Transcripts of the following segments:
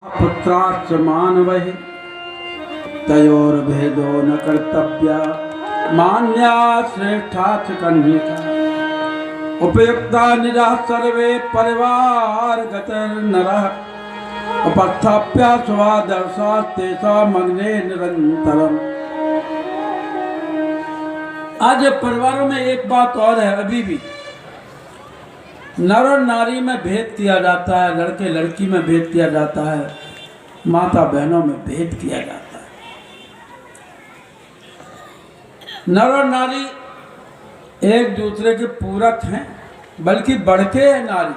पुत्राश्च मानवैः तयोर्भेदो न कर्तव्य मान्या श्रेष्ठा च कन्यका उपयुक्ता निराः सर्वे परिवारगतर्नरः उपस्थाप्य स्वादर्शास्तेषाम् अग्ने निरन्तरम्। आज परिवारों में एक बात और है, अभी भी नर और नारी में भेद किया जाता है, लड़के लड़की में भेद किया जाता है, माता बहनों में भेद किया जाता है। नर और नारी एक दूसरे के पूरक हैं, बल्कि बढ़के है नारी।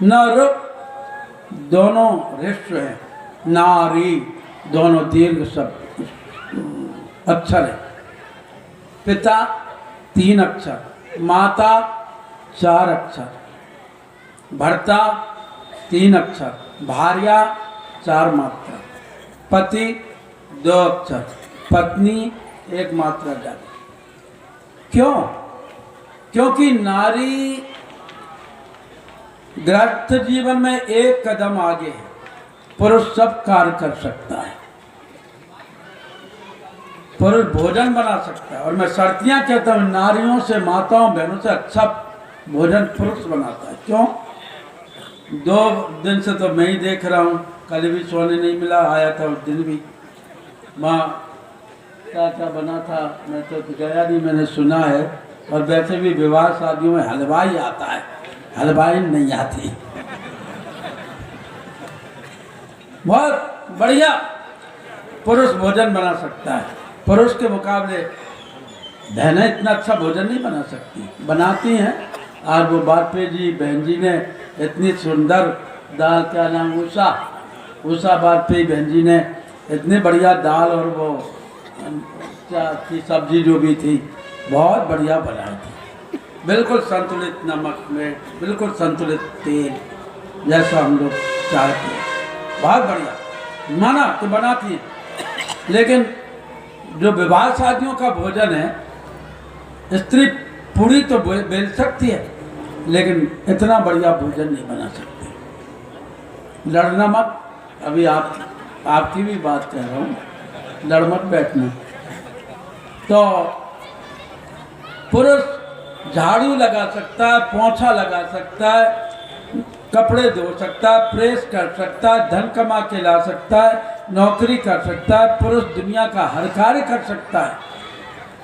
नर दोनों ऋष्व हैं, नारी दोनों दीर्घ शब्द अक्षर है। पिता 3 अक्षर, माता 4 अक्षर, भर्ता 3 अक्षर, भार्या 4 मात्रा, पति 2 अक्षर, पत्नी 1 मात्रा जाती। क्यों? क्योंकि नारी गृहस्थ जीवन में 1 कदम आगे है, पुरुष सब कार्य कर सकता है। पुरुष भोजन बना सकता है, और मैं शर्तियां कहता हूँ, नारियों से, माताओं बहनों से अच्छा भोजन पुरुष बनाता है। क्यों? 2 दिन से तो मैं ही देख रहा हूँ, कल भी सोने नहीं मिला, आया था उस दिन भी। माँ क्या क्या बना था, मैं तो गया नहीं, मैंने सुना है। और वैसे भी विवाह शादियों में हलवाई आता है, हलवाई नहीं आती। बहुत बढ़िया पुरुष भोजन बना सकता है। पुरुष के मुकाबले बहनें इतना अच्छा भोजन नहीं बना सकती, बनाती हैं। आज वो वाजपेयी जी बहन जी ने इतनी सुंदर दाल, क्या नाम, उषा वाजपेयी बहन जी ने इतनी बढ़िया दाल और वो क्या थी सब्जी जो भी थी, बहुत बढ़िया बनाई थी। बिल्कुल संतुलित नमक में, बिल्कुल संतुलित तेल, जैसा हम लोग चाहते हैं। बहुत बढ़िया माना तो बनाती है। लेकिन जो विवाह शादियों का भोजन है, स्त्री पूरी तो बेल सकती है, लेकिन इतना बढ़िया भोजन नहीं बना सकती। लड़ना मत, अभी आपकी भी बात कह रहा हूँ, लड़ मत बैठना। तो पुरुष झाड़ू लगा सकता है, पोंछा लगा सकता है, कपड़े धो सकता है, प्रेस कर सकता है, धन कमा के ला सकता है, नौकरी कर सकता है। पुरुष दुनिया का हर कार्य कर सकता है,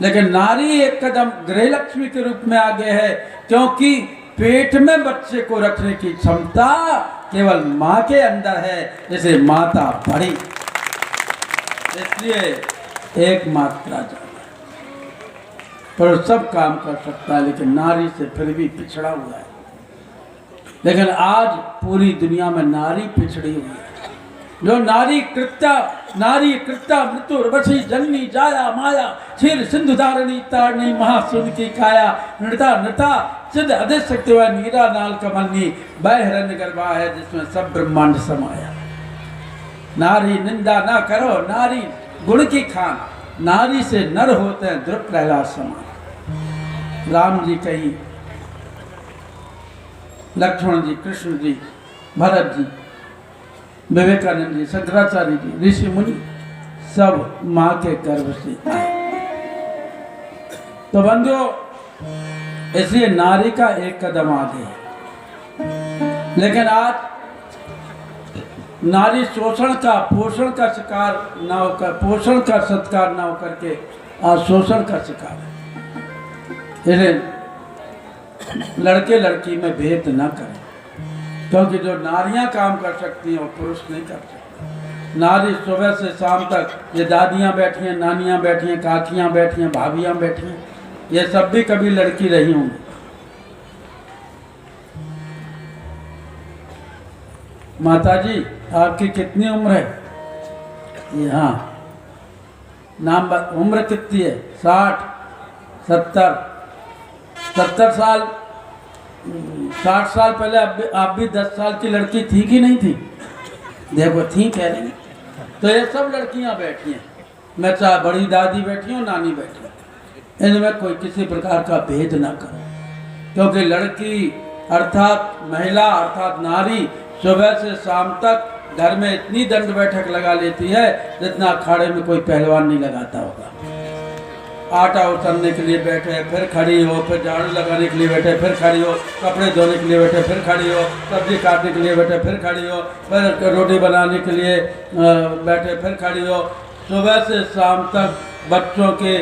लेकिन नारी 1 कदम गृह लक्ष्मी के रूप में आगे है, क्योंकि पेट में बच्चे को रखने की क्षमता केवल माँ के अंदर है, जैसे माता बड़ी, इसलिए 1 मात्रा ज्यादा। पुरुष सब काम कर सकता है, लेकिन नारी से फिर भी पिछड़ा हुआ है। लेकिन आज पूरी दुनिया में नारी पिछड़ी हुई है। जो नारी कृत्या मृत्युर्वशी जननी जाया माया क्षीर सिंधु धारणी तारणी महासुन की काया नृता सिद्ध अधिक शक्ति हुआ नीरा नाल कमलनी वह हिरण्य गर्भा है जिसमें सब ब्रह्मांड समाया। नारी निंदा ना करो, नारी गुण की खान, नारी से नर होते हैं ध्रुव प्रहलाद समान। राम जी कहीं, लक्ष्मण जी, कृष्ण जी, भरत जी, विवेकानंद जी, शंकराचार्य जी, ऋषि मुनि सब माँ के गर्भ से आए। तो बंधुओं, इसलिए नारी का 1 कदम आगे है। लेकिन आज नारी शोषण का, पोषण का शिकार ना होकर, पोषण का सत्कार ना होकर के आज शोषण का शिकार है। इसलिए लड़के लड़की में भेद न करें, क्योंकि जो नारियां काम कर सकती हैं वो पुरुष नहीं कर सकते। नारी सुबह से शाम तक, ये दादियां बैठी हैं, नानियां बैठी हैं, काकियां बैठी हैं, भाभियां बैठी हैं, ये सब भी कभी लड़की रही होंगी। माता जी आपकी कितनी उम्र है? हाँ, नाम उम्र कितनी है? 60, 70 साल, 60 साल पहले आप भी 10 साल की लड़की थी कि नहीं थी? देखो थी, कह रही। तो ये सब लड़कियां बैठी हैं, मैं चाहे बड़ी दादी बैठी हूँ, नानी बैठी हूँ, इनमें कोई किसी प्रकार का भेद ना करो, क्योंकि लड़की अर्थात महिला अर्थात नारी सुबह से शाम तक घर में इतनी दंड बैठक लगा लेती है जितना अखाड़े में कोई पहलवान नहीं लगाता होगा। आटा उतरने के लिए बैठे, फिर खड़ी हो, फिर झाड़ू लगाने के लिए बैठे, फिर खड़ी हो, कपड़े धोने के लिए बैठे, फिर खड़ी हो, सब्जी काटने के लिए बैठे, फिर खड़ी हो, फिर रोटी बनाने के लिए बैठे, फिर खड़ी हो। सुबह से शाम तक बच्चों के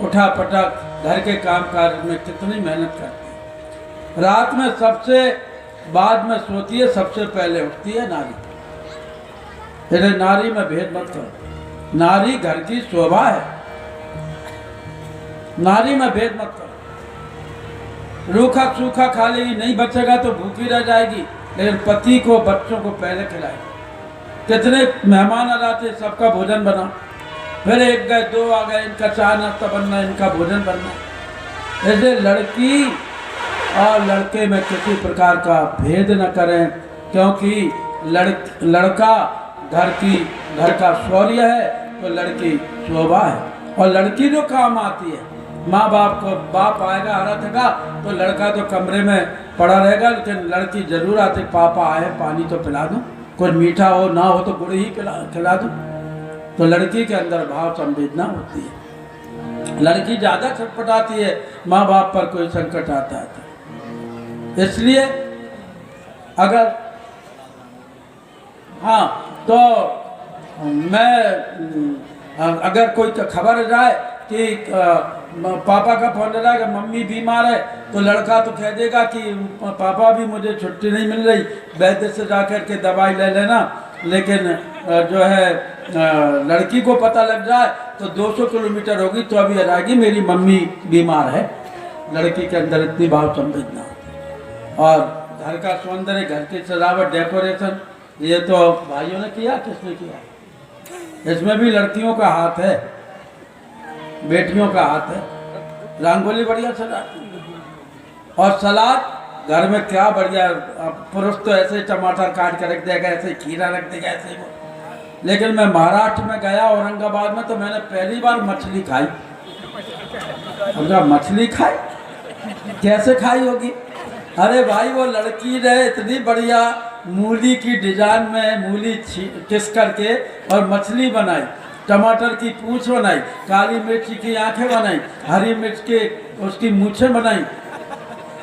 उठा पटक घर के काम काज में कितनी मेहनत करती है। रात में सबसे बाद में सोती है, सबसे पहले उठती है नारी। फिर नारी में भेद मत करो, नारी घर की शोभा है, नारी में भेद मत करो। रूखा सूखा खा लेगी, नहीं बचेगा तो भूखी रह जाएगी, लेकिन पति को बच्चों को पहले खिलाएगी। कितने मेहमान आ जाते, सबका भोजन बना, फिर एक गए दो आ गए, इनका चाय नाश्ता बनना, इनका भोजन बनना। ऐसे लड़की और लड़के में किसी प्रकार का भेद न करें, क्योंकि लड़का घर का शौर्य है, तो लड़की शोभा है। और लड़की जो काम आती है, माँ बाप को, बाप आएगा हरा थका तो लड़का तो कमरे में पड़ा रहेगा, लेकिन लड़की जरूर आती, पापा आए पानी तो पिला दूँ, कोई मीठा हो ना हो तो गुड़ ही खिला दूँ। तो लड़की के अंदर भाव संवेदना होती है। लड़की ज़्यादा छटपटाती है माँ बाप पर कोई संकट आता है तो। इसलिए अगर हाँ तो अगर कोई खबर जाए कि पापा का फोन लगा कि मम्मी बीमार है, तो लड़का तो कह देगा कि पापा भी मुझे छुट्टी नहीं मिल रही, वैद्य से जाकर के दवाई ले लेना। लेकिन जो है लड़की को पता लग जाए तो 200 किलोमीटर होगी तो अभी आएगी, मेरी मम्मी बीमार है। लड़की के अंदर इतनी भाव संवेदना। और घर का सौंदर्य, घर की सजावट, डेकोरेशन, ये तो भाइयों ने किया, किसने किया? इसमें भी लड़कियों का हाथ है, बेटियों का हाथ है। रंगोली बढ़िया सजाती, और सलाद घर में क्या बढ़िया। पुरुष तो ऐसे टमाटर काट कर रख देगा, ऐसे खीरा रख देगा, ऐसे वो। लेकिन मैं महाराष्ट्र में गया, औरंगाबाद में, तो मैंने पहली बार मछली खाई। मछली खाई, कैसे खाई होगी? अरे भाई, वो लड़की ने इतनी बढ़िया मूली की डिजाइन में मूली किस करके और मछली बनाई, टमाटर की पूंछ बनाई, काली मिर्च की आंखें बनाई, हरी मिर्च के उसकी मूछें बनाई,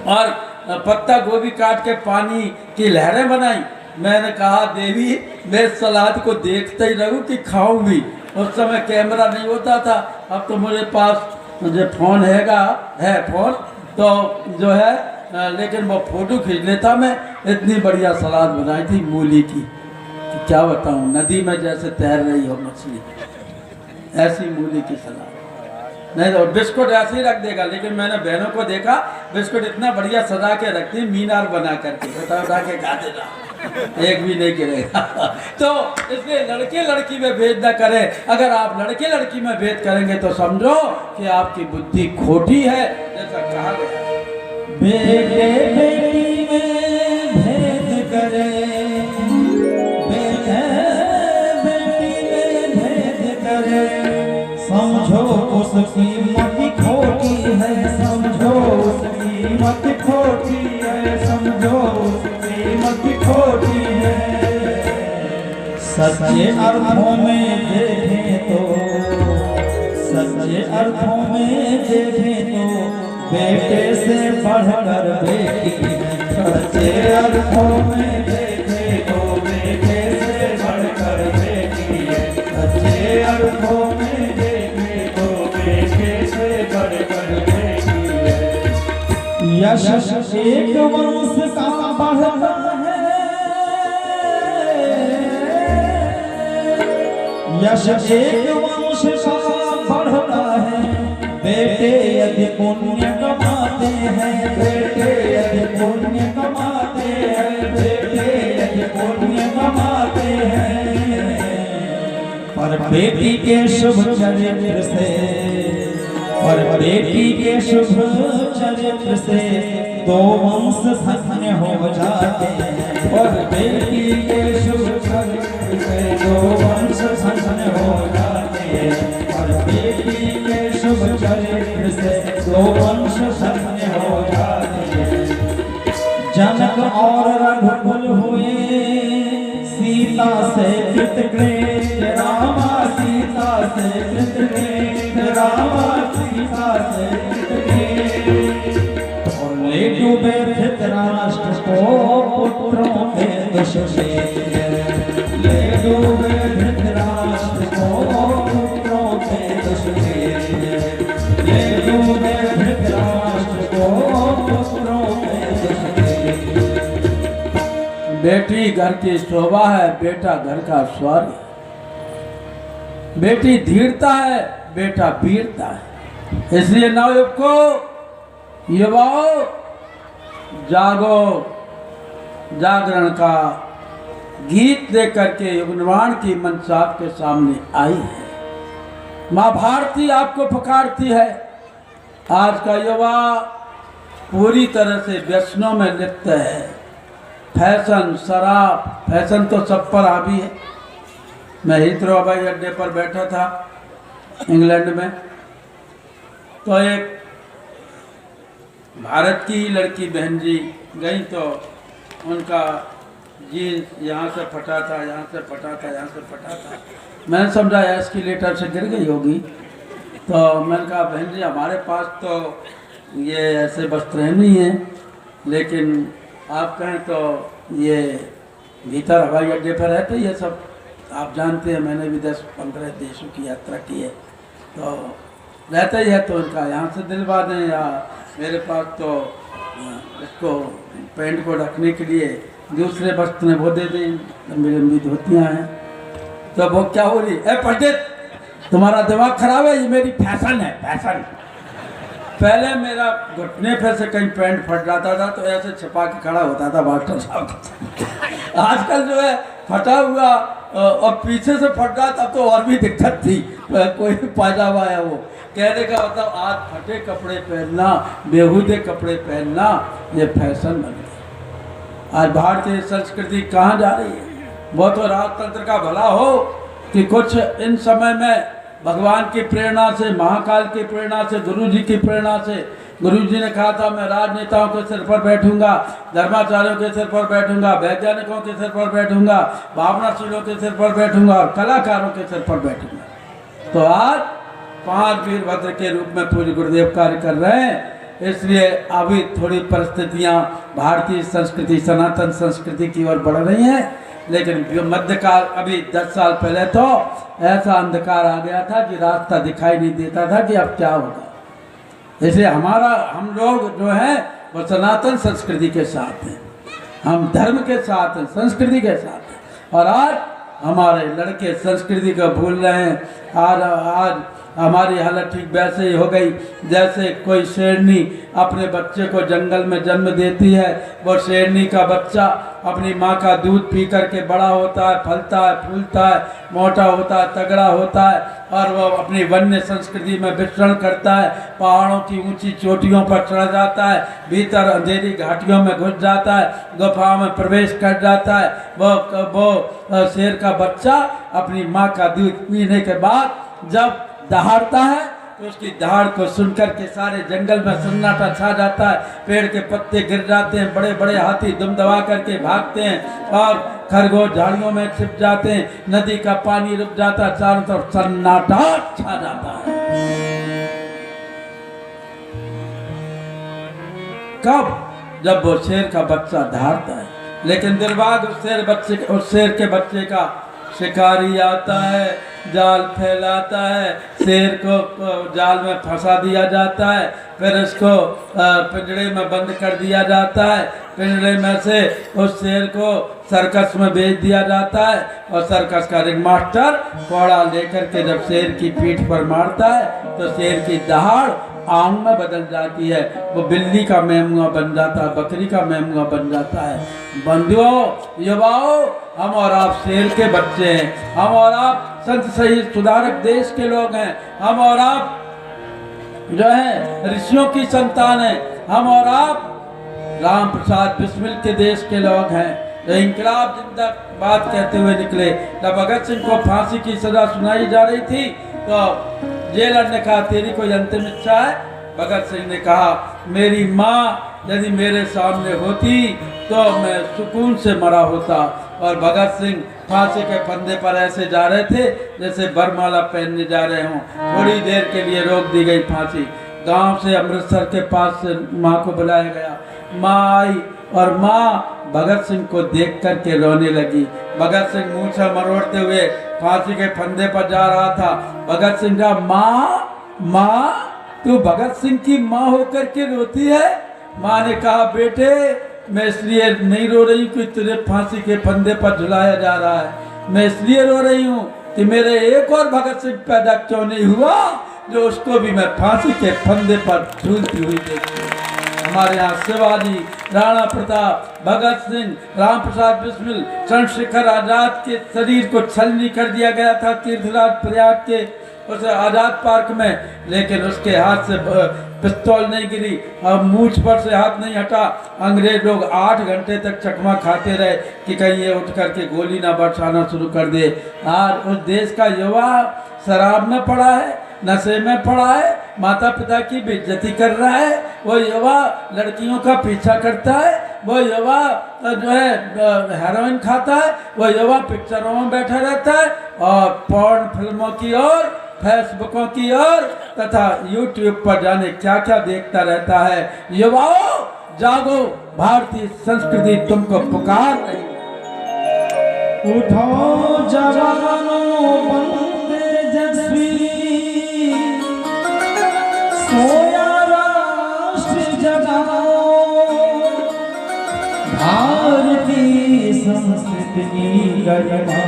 और पत्ता गोभी काट के पानी की लहरें बनाई। मैंने कहा देवी, मैं सलाद को देखते ही रहूं कि खाऊं भी। उस समय कैमरा नहीं होता था, अब तो मेरे पास जो फोन है फोन, तो जो है लेकिन वो फोटो खींच लेता मैं। इतनी बढ़िया सलाद बनाई थी मूली की, कि क्या बताऊं, नदी में जैसे तैर रही हो मछली, ऐसी मूली की सलाद। नहीं तो बिस्कुट ऐसे ही रख देगा, लेकिन मैंने बहनों को देखा बिस्कुट इतना बढ़िया सजा के रखती, मीनार बना करके उठा के खा देना, एक भी नहीं गिरेगा। तो इसलिए लड़के लड़की में भेद न करें। अगर आप लड़के लड़की में भेद करेंगे तो समझो कि आपकी बुद्धि खोटी है, जैसा कहा गया। बेटे बेटी में भेद करें, बेटे बेटी में भेद करें, समझो उसकी मत खोटी है, समझो उसकी मत खोटी है, समझो उसकी मत खोटी है। सच्चे अर्थों में देखें तो, सच्चे अर्थों में देखें तो बेटे से बढ़कर बेटी है। सच्चे अर्थों में देखें तो बेटे से बढ़कर बेटी है। सच्चे अर्थों में देखें तो बेटे से बढ़कर बेटी है। यश एक वंश का बढ़ता है, यश एक वंश का बढ़ता है। बेटे यदि पुण्य कमाते हैं, बेटे यदि पुण्य कमाते हैं, बेटे यदि पुण्य कमाते हैं। पर बेटी के शुभ चरित्र से, पर बेटी के शुभ चरित्र से दो वंश धन्य हो जाते हैं। और बेटी के शुभ चरित्र से दो वंश धन्य हो जाते हैं। और बेटी के शुभ चरित्र से दो वंश धन्य हो जाते हैं। जनक और रघुकुल हुए सीता से कृतकृत रामा सीता से कृतकृत रामा सीता से कृतकृत और ले डूबे धृतराष्ट्र को पुत्रों के दुष्षेण ले डूबे धृतराष्ट्र को पुत्रों के दुष्षेण ले डूबे धृतराष्ट्र को पुत्रों के दुष्षेण। बेटी घर की शोभा है, बेटा घर का स्वर्ग। बेटी धीरता है, बेटा वीरता है। इसलिए नवयुवकों, युवाओं, जागो। जागरण का गीत देकर के युग निर्माण की मंच आपके सामने आई है। माँ भारती आपको पुकारती है। आज का युवा पूरी तरह से व्यसनों में लिप्त है। फैशन, शराब, फैशन तो सब पर हावी है। मैं हीथ्रो हवाई अड्डे पर बैठा था इंग्लैंड में, तो एक भारत की लड़की बहन जी गई, तो उनका जीन्स यहाँ से फटा था, यहाँ से फटा था, यहाँ से फटा था। मैंने समझा एस्केलेटर से गिर गई होगी, तो मैंने कहा बहन जी हमारे पास तो ये ऐसे वस्त्र नहीं हैं, लेकिन आप कहें तो ये भीतर हवाई अड्डे पर रहते ये सब आप जानते हैं। मैंने भी 10-15 देशों की यात्रा की है, तो रहता ही है। तो उनका यहाँ से दिलवा दें, या मेरे पास तो इसको पैंट को ढकने के लिए दूसरे वस्त्र में वो दे दें, लंबी लंबी धोतियाँ हैं। तो वो क्या हो रही है, पंडित तुम्हारा दिमाग खराब है, ये मेरी फैशन है, फैशन। पहले मेरा घुटने पर से कहीं पैंट फट जाता था तो ऐसे छिपा के खड़ा होता था मास्टर साहब। आजकल जो है फटा हुआ और पीछे से फट रहा, तब तो और भी दिक्कत थी। कोई पायजामा है वो कहने का मतलब आज फटे कपड़े पहनना, बेहूदे कपड़े पहनना, ये फैशन बन गया। आज भारतीय संस्कृति कहाँ जा रही है? वो तो राजतंत्र का भला हो कि कुछ इन समय में भगवान की प्रेरणा से, महाकाल की प्रेरणा से, गुरु जी की प्रेरणा से, गुरु जी ने कहा था मैं राजनेताओं के सिर पर बैठूंगा, धर्माचार्यों के सिर पर बैठूंगा, वैज्ञानिकों के सिर पर बैठूंगा, भावनाशीलों के सिर पर बैठूंगा और कलाकारों के सिर पर बैठूंगा। तो आज 5 वीरभद्र के रूप में पूज्य गुरुदेव कार्य कर रहे हैं। इसलिए अभी थोड़ी परिस्थितियां भारतीय संस्कृति, सनातन संस्कृति की ओर बढ़ रही हैं, लेकिन मध्यकाल अभी 10 साल पहले तो ऐसा अंधकार आ गया था कि रास्ता दिखाई नहीं देता था कि अब क्या होगा। इसलिए हम लोग जो हैं वो सनातन संस्कृति के साथ हैं, हम धर्म के साथ हैं, संस्कृति के साथ हैं। और आज हमारे लड़के संस्कृति को भूल रहे हैं। आज हमारी हालत ठीक वैसे ही हो गई जैसे कोई शेरनी अपने बच्चे को जंगल में जन्म देती है। वो शेरनी का बच्चा अपनी माँ का दूध पी करके बड़ा होता है, फलता है, फूलता है, मोटा होता है, तगड़ा होता है, और वो अपनी वन्य संस्कृति में विचरण करता है। पहाड़ों की ऊंची चोटियों पर चढ़ जाता है, भीतर अंधेरी घाटियों में घुस जाता है, गुफाओं में प्रवेश कर जाता है। वो शेर का बच्चा अपनी माँ का दूध पीने के बाद जब दहाड़ता है तो उसकी दहाड़ को सुनकर के सारे जंगल में सन्नाटा छा जाता है। पेड़ के पत्ते गिर जाते हैं, बड़े बड़े हाथी दुम दबा करके भागते हैं और खरगोश झाड़ियों में छिप जाते हैं। नदी का पानी रुक जाता है, चारों तरफ सन्नाटा छा जाता है। कब? जब वो शेर का बच्चा दहाड़ता है। लेकिन दुर्भाग्य उस शेर के बच्चे का शिकारी आता है, जाल फैलाता है, शेर को जाल में फंसा दिया जाता है, फिर उसको पिंजड़े में बंद कर दिया जाता है। पिंजड़े में से उस शेर को सर्कस में भेज दिया जाता है और सर्कस का रिंग मास्टर कोड़ा लेकर के जब शेर की पीठ पर मारता है तो शेर की दहाड़ आम में बदल जाती है। वो बिल्ली का मेमुआ बन जाता है, बकरी का मेमुआ बन जाता है। बंधुओं, युवाओं, हम और आप शेर के बच्चे हैं, हम और आप संत शहीद सुधारक देश के लोग हैं, हम और आप जो है ऋषियों की संतान हैं, हम और आप राम प्रसाद बिस्मिल के देश के लोग हैं। तो इंकलाब जिंदाबाद कहते हुए निकले। जब भगत सिंह को फांसी की सजा सुनाई जा रही थी तो जेलर ने कहा तेरी कोई अंतिम इच्छा है? भगत सिंह ने कहा मेरी माँ यदि मेरे सामने होती तो मैं सुकून से मरा होता, और भगत सिंह फांसी के फंदे पर ऐसे जा रहे थे जैसे बरमाला पहनने जा रहे हों। थोड़ी देर के लिए रोक दी गई फांसी। गांव से अमृतसर के पास से माँ को बुलाया गया। माँ आई और माँ भगत सिंह को देख कर के रोने लगी। भगत सिंह मुंह से मरोड़ते हुए फांसी के फंदे पर जा रहा था। भगत सिंह कहा, माँ तू भगत सिंह की माँ होकर के रोती है? माँ ने कहा, बेटे मैं इसलिए नहीं रो रही कि तुझे फांसी के फंदे पर झुलाया जा रहा है, मैं इसलिए रो रही हूँ कि मेरे एक और भगत सिंह पैदा क्यों नहीं हुआ जो उसको भी मैं फांसी के फंदे पर झूलती हुई देखती हूँ। हमारे यहाँ शिवाजी, राणा प्रताप, भगत सिंह, राम प्रसाद बिस्मिल, चंद्रशेखर आजाद के शरीर को छलनी कर दिया गया था तीर्थराज प्रयाग के उस आजाद पार्क में, लेकिन उसके हाथ से पिस्तौल नहीं गिरी और मूछ पर से हाथ नहीं हटा। अंग्रेज लोग 8 घंटे तक चकमा खाते रहे कि कहीं ये उठ करके गोली ना बरसाना शुरू कर दे। आज उस देश का युवा शराब में पड़ा है, नशे में पड़ा है, माता पिता की बेइज्जती कर रहा है, वो युवा लड़कियों का पीछा करता है, वो युवा जो है हेरोइन खाता है, वो युवा पिक्चरों में बैठा रहता है और पॉर्न फिल्मों की ओर, फेसबुकों की ओर तथा यूट्यूब पर जाने क्या क्या देखता रहता है। युवाओं जागो, भारतीय संस्कृति तुमको पुकार रही है। उठो जवानों बंदे तेजस्वी, सोया राष्ट्र जगाओ, भारतीय संस्कृति की गरिमा